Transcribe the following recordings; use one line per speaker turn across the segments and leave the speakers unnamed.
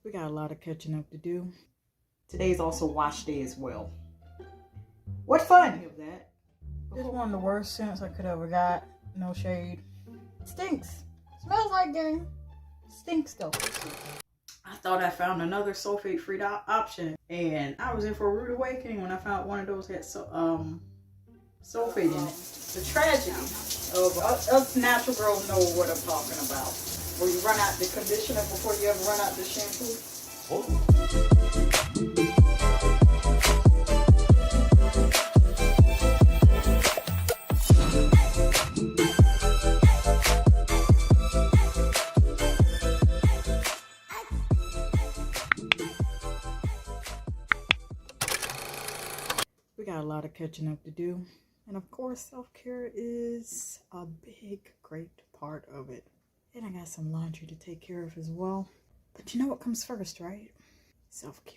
We got a lot of catching up to do.
Today's also wash day as well. What fun!
Of that. This is one of the worst scents I could ever got. No shade. Stinks. Smells like game. Stinks though.
I thought I found another sulfate-free option, and I was in for a rude awakening when I found one of those had sulfate in it. The tragedy of us natural girls know what I'm talking about. Where you run out the conditioner before you ever run out the shampoo. Oh.
We got a lot of catching up to do. And of course, self-care is a big, great part of it. And I got some laundry to take care of as well. But you know what comes first, right? Self-care.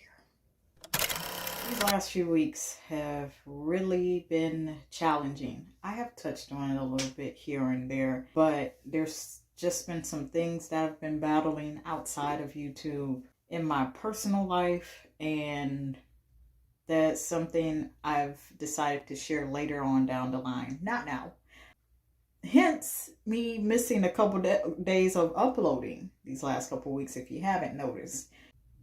These last few weeks have really been challenging. I have touched on it a little bit here and there, but there's just been some things that I've been battling outside of YouTube in my personal life, and that's something I've decided to share later on down the line, not now. Hence me missing a couple days of uploading these last couple weeks, if you haven't noticed.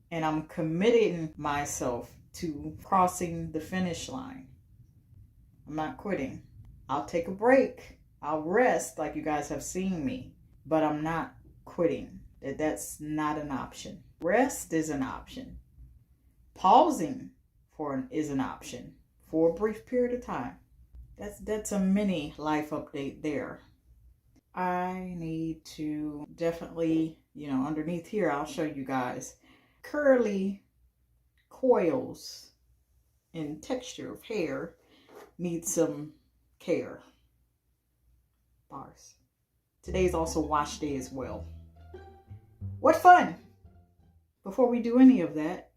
And I'm committing myself to crossing the finish line. I'm not quitting. I'll take a break. I'll rest like you guys have seen me, but I'm not quitting. That's not an option. Rest is an option. Pausing is an option for a brief period of time. That's a mini life update there. I need to definitely, underneath here, I'll show you guys. Curly coils and texture of hair need some care. Bars. Today's also wash day as well. What fun! Before we do any of that,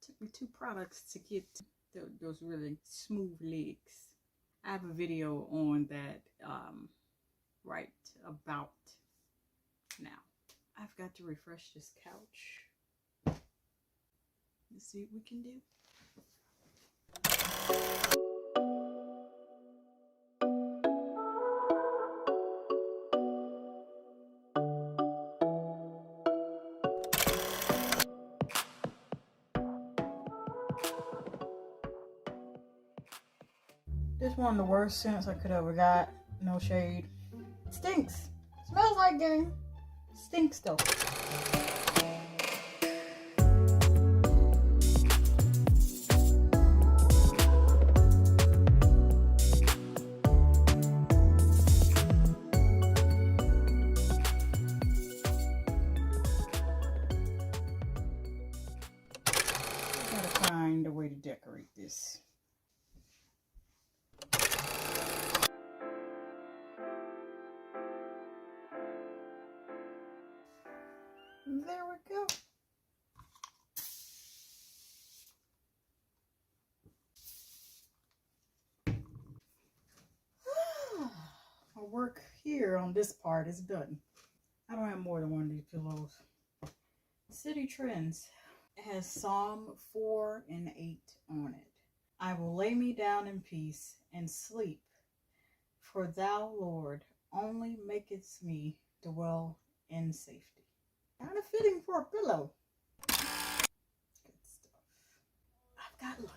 took me 2 products to get those really smooth legs. I have a video on that right about now. I've got to refresh this couch. Let's see what we can do. This is one of the worst scents I could ever got. No shade. Stinks. Smells like game. Stinks though. Gotta find a way to decorate this. There we go.
work here on this part is done. I don't have more than one of these pillows. City Trends. It has Psalm 4 and 8 on it. I will lay me down in peace and sleep, for thou, Lord, only makest me dwell in safety. Kind of fitting for a pillow. Good stuff. I've got laundry.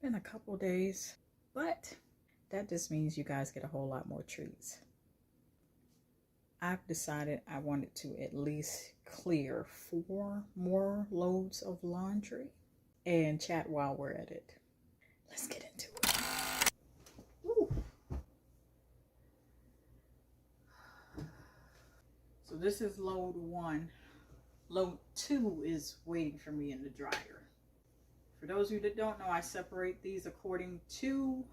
Been a couple days, but that just means you guys get a whole lot more treats. I've decided I wanted to at least clear 4 more loads of laundry and chat while we're at it. Let's get into it. Woo. So this is load 1. Load 2 is waiting for me in the dryer. For those of you that don't know, I separate these according to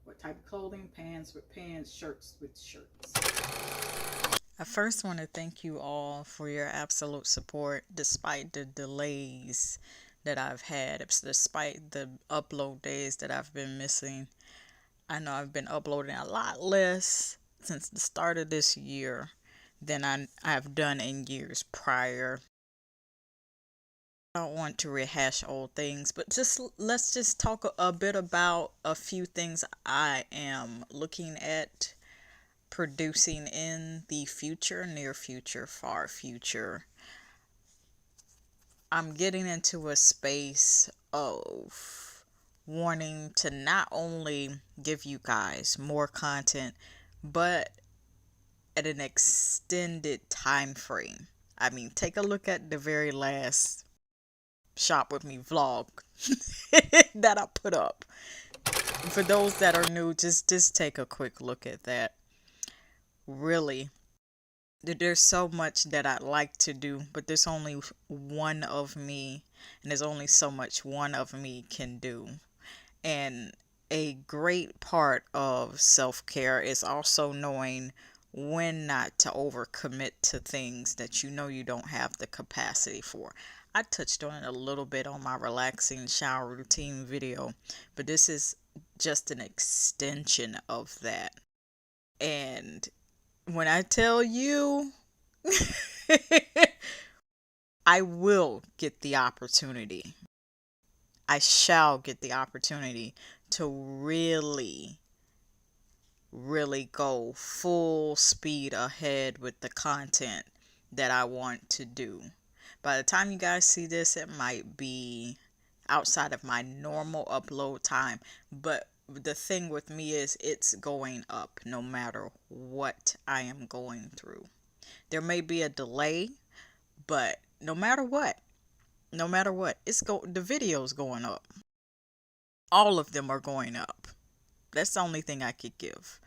what type of clothing: pants with pants, shirts with shirts. I first want to thank you all for your absolute support despite the delays that I've had, despite the upload days that I've been missing. I know I've been uploading a lot less since the start of this year than I've done in years prior. I don't want to rehash old things, but let's just talk a bit about a few things I am looking at producing in the future, near future, far future. I'm getting into a space of wanting to not only give you guys more content, but at an extended time frame. I mean, take a look at the very last Shop With Me vlog that I put up. For those that are new, just take a quick look at that. Really, there's so much that I'd like to do, but there's only one of me, and there's only so much one of me can do. And a great part of self-care is also knowing when not to overcommit to things that you know you don't have the capacity for. I touched on it a little bit on my relaxing shower routine video, but this is just an extension of that. And when I tell you, I will get the opportunity. I shall get the opportunity to really go full speed ahead with the content that I want to do. By the time you guys see this, it might be outside of my normal upload time, but the thing with me is it's going up no matter what I am going through. There may be a delay, but no matter what, the video's going up. All of them are going up. That's the only thing I could give.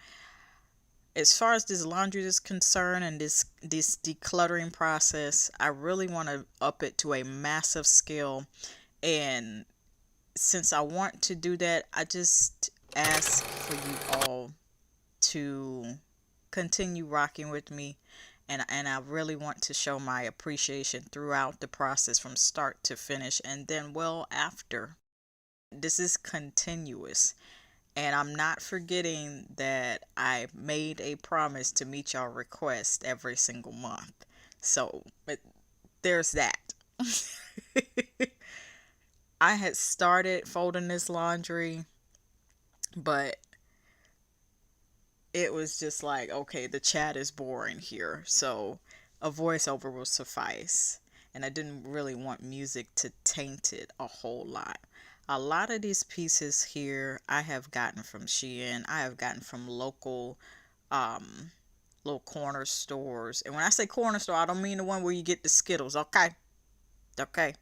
As far as this laundry is concerned and this decluttering process, I really want to up it to a massive scale. And since I want to do that, I just ask for you all to continue rocking with me. And I really want to show my appreciation throughout the process from start to finish, and then well after. This is continuous. And I'm not forgetting that I made a promise to meet y'all requests every single month. So there's that. I had started folding this laundry, but it was just like, okay, the chat is boring here. So a voiceover will suffice. And I didn't really want music to taint it a whole lot. A lot of these pieces here I have gotten from Shein. I have gotten from local
little corner stores. And when I say corner store, I don't mean the one where you get the Skittles, okay? Okay.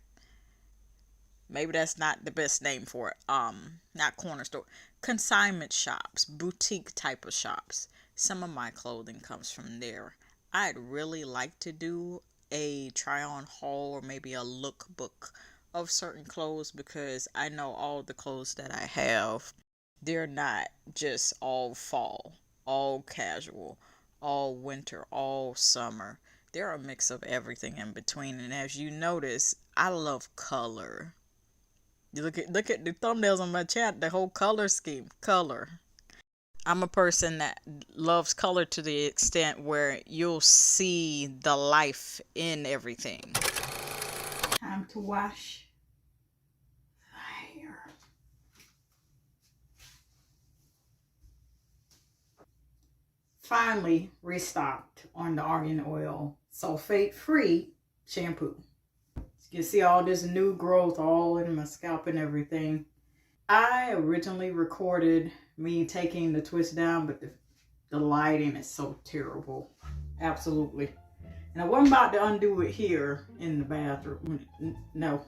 Maybe that's not the best name for it. Not corner store. Consignment shops, boutique type of shops. Some of my clothing comes from there. I'd really like to do a try on haul or maybe a lookbook of certain clothes, because I know all the clothes that I have, they're not just all fall, all casual, all winter, all summer. They're a mix of everything in between. And as you notice, I love color. You look at the thumbnails on my chat, the whole color scheme. Color. I'm a person that loves color to the extent where you'll see the life in everything.
Time to wash the hair. Finally restocked on the argan oil sulfate-free shampoo. You can see all this new growth all in my scalp and everything. I originally recorded me taking the twist down, but the lighting is so terrible. Absolutely. And I wasn't about to undo it here in the bathroom. No.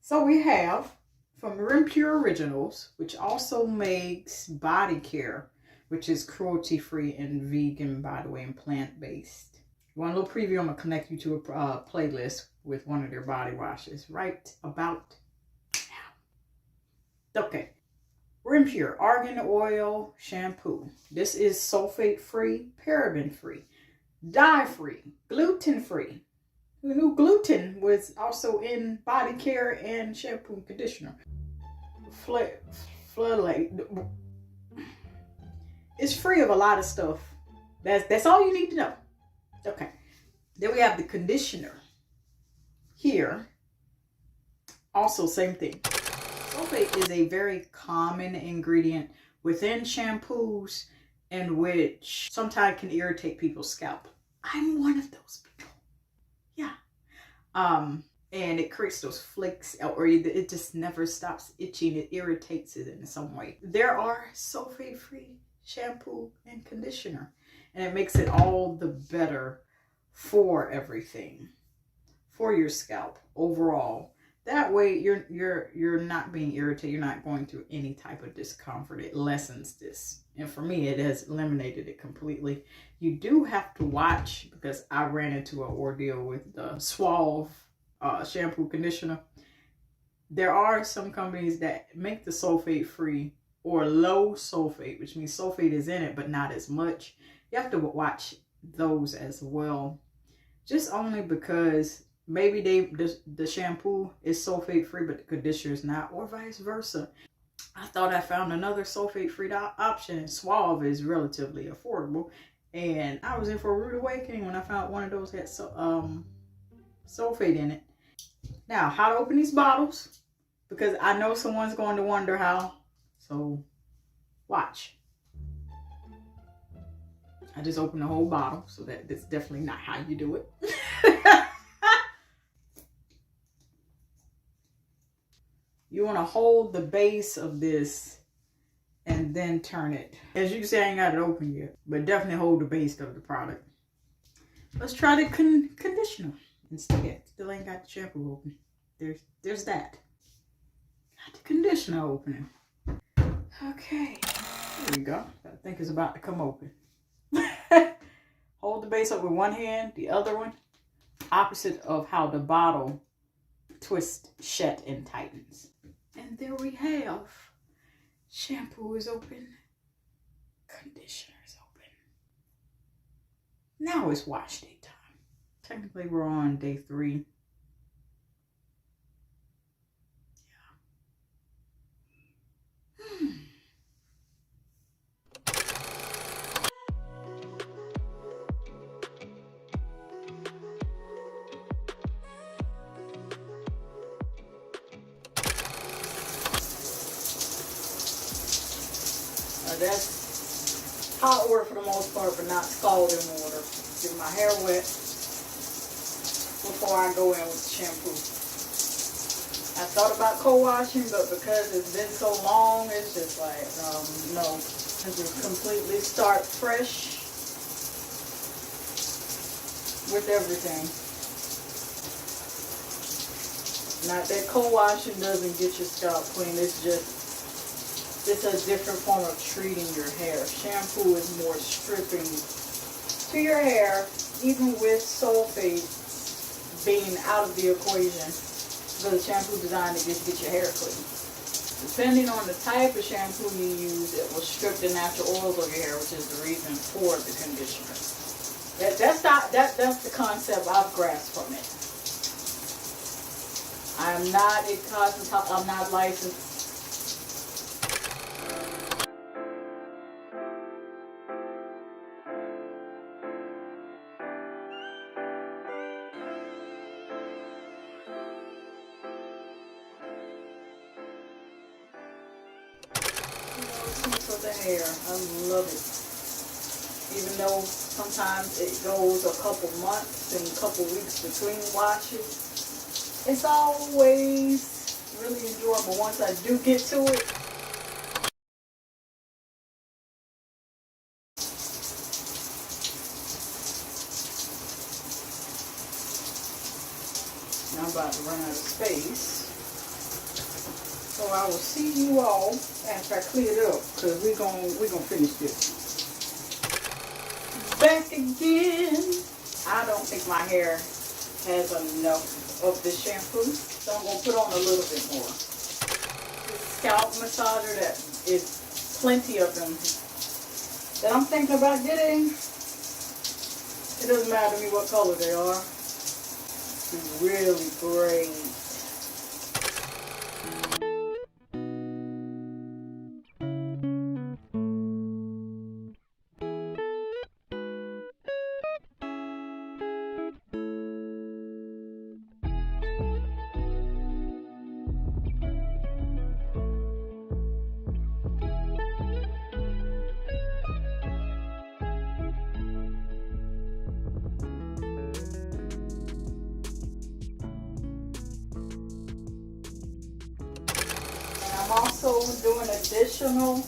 So we have from Pure Originals, which also makes body care, which is cruelty-free and vegan, by the way, and plant-based. One little preview, I'm going to connect you to a playlist with one of their body washes right about now. Okay. Pure Argan Oil Shampoo. This is sulfate-free, paraben-free, dye-free, gluten-free. Who knew gluten was also in body care and shampoo and conditioner? Floodlight. It's free of a lot of stuff. That's all you need to know. Okay. Then we have the conditioner. Here, also same thing. Sulfate is a very common ingredient within shampoos, and which sometimes can irritate people's scalp. I'm one of those people. Yeah. And it creates those flakes, or it just never stops itching. It irritates it in some way. There are sulfate-free shampoo and conditioner, and it makes it all the better for everything, for your scalp overall. That way you're not being irritated. You're not going through any type of discomfort. It lessens this. And for me, it has eliminated it completely. You do have to watch, because I ran into an ordeal with the Suave shampoo conditioner. There are some companies that make the sulfate free or low sulfate, which means sulfate is in it, but not as much. You have to watch those as well. Just only because maybe the shampoo is sulfate free, but the conditioner is not, or vice versa. I thought I found another sulfate free option. Suave is relatively affordable, and I was in for a rude awakening when I found one of those had sulfate in it. Now, how to open these bottles, because I know someone's going to wonder how. So watch. I just opened the whole bottle, so that's definitely not how you do it. You want to hold the base of this and then turn it. As you can see, I ain't got it open yet, but definitely hold the base of the product. Let's try the conditioner instead. Still ain't got the shampoo open. There's that. Got the conditioner opening. Okay, there we go. I think it's about to come open. Hold the base up with one hand, the other one opposite of how the bottle twists shut and tightens. And there we have, shampoo is open, conditioner is open. Now it's wash day time. Technically we're on day 3. Yeah. That's hot water for the most part, but not scalding water. Get my hair wet before I go in with the shampoo. I thought about co-washing, but because it's been so long, it's just like, no. As we completely start fresh with everything. Not that co-washing doesn't get your scalp clean. It's a different form of treating your hair. Shampoo is more stripping to your hair, even with sulfate being out of the equation. So the shampoo designed to just get your hair clean. Depending on the type of shampoo you use, it will strip the natural oils of your hair, which is the reason for the conditioner. That's the concept I've grasped from it. I'm not a cosmetologist. I'm not licensed. For the hair, I love it. Even though sometimes it goes a couple months and a couple weeks between washes, it's always really enjoyable once I do get to it. Now I'm about to run out of space. So I will see you all after I clear it up, because we're gonna finish this. Back again. I don't think my hair has enough of this shampoo, so I'm gonna put on a little bit more. This scalp massager, that is plenty of them that I'm thinking about getting. It doesn't matter to me what color they are. It's really great. I'm also doing additional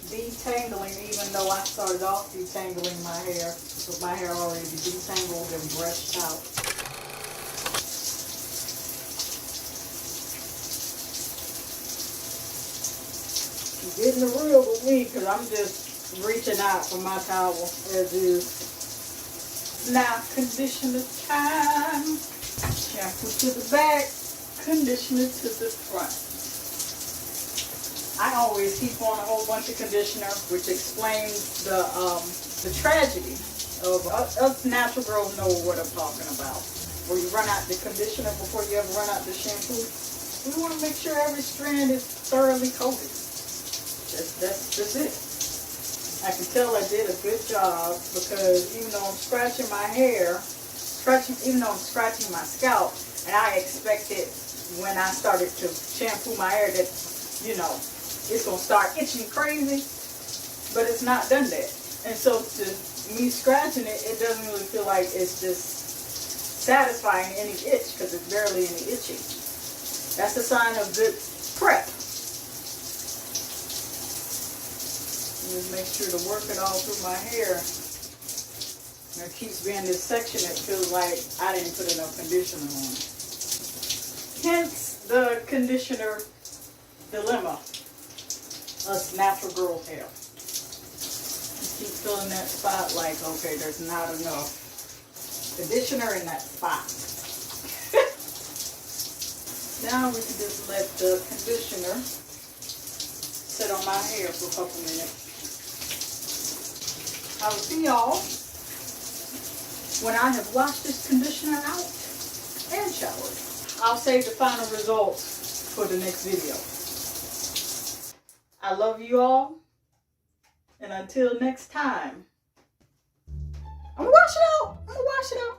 detangling, even though I started off detangling my hair, with my hair already detangled and brushed out. Getting the real with me, because I'm just reaching out for my towel as is. Now conditioner time. Shampoo to the back, conditioner to the front. I always heap on a whole bunch of conditioner, which explains the tragedy of us natural girls know what I'm talking about. Where you run out the conditioner before you ever run out the shampoo. We want to make sure every strand is thoroughly coated. That's it. I can tell I did a good job, because even though I'm scratching my hair, even though I'm scratching my scalp, and I expected when I started to shampoo my hair that, you know, it's going to start itching crazy, but it's not done that. And so to me scratching it, it doesn't really feel like it's just satisfying any itch, because it's barely any itching. That's a sign of good prep. Just make sure to work it all through my hair. There keeps being this section that feels like I didn't put enough conditioner on. Hence the conditioner dilemma. Us natural girl hair. You keep filling that spot like, okay, there's not enough conditioner in that spot. Now we can just let the conditioner sit on my hair for a couple minutes. I will see y'all when I have washed this conditioner out and showered. I'll save the final results for the next video. I love you all, and until next time, I'm gonna wash it out.